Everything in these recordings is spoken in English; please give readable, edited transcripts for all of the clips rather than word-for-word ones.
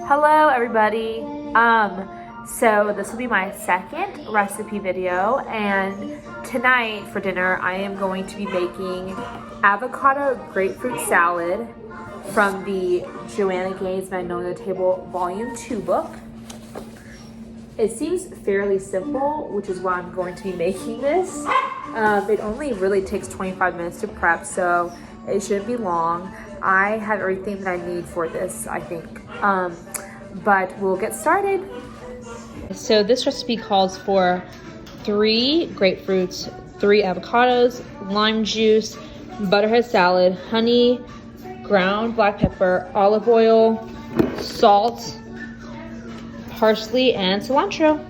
Hello everybody. So this will be my second recipe video, and tonight for dinner I am going to be making avocado grapefruit salad from the Joanna Gaine's Magnolia Table Volume 2 book. It seems fairly simple, which is why I'm going to be making this. It only really takes 25 minutes to prep, so it shouldn't be long. I have everything that I need for this, I think. But we'll get started. So this recipe calls for 3 grapefruits, 3 avocados, lime juice, butterhead salad, honey, ground black pepper, olive oil, salt, parsley, and cilantro.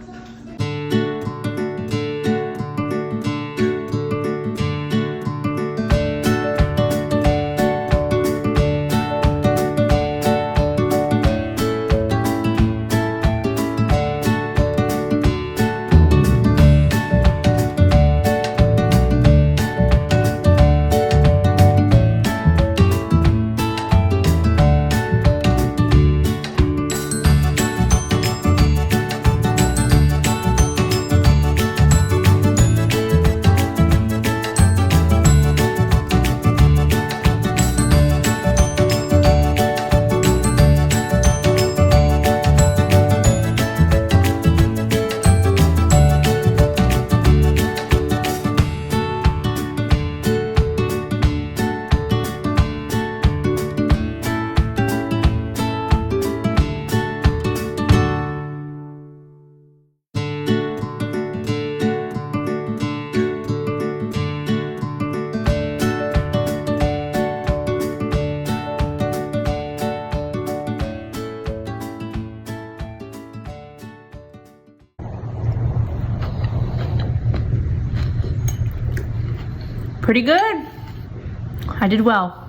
Pretty good. I did well.